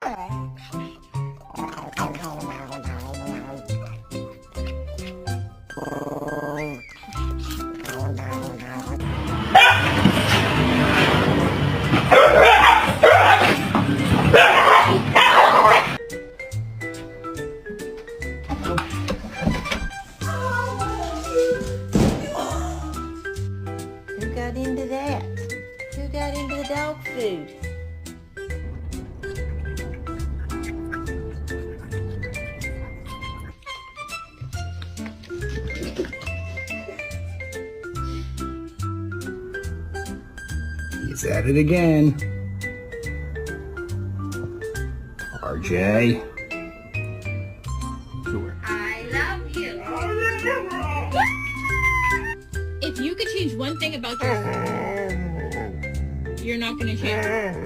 Who got into that? Who got into the dog food? He's at it again. RJ. I love you. If you could change one thing about yourself, you're not going to share.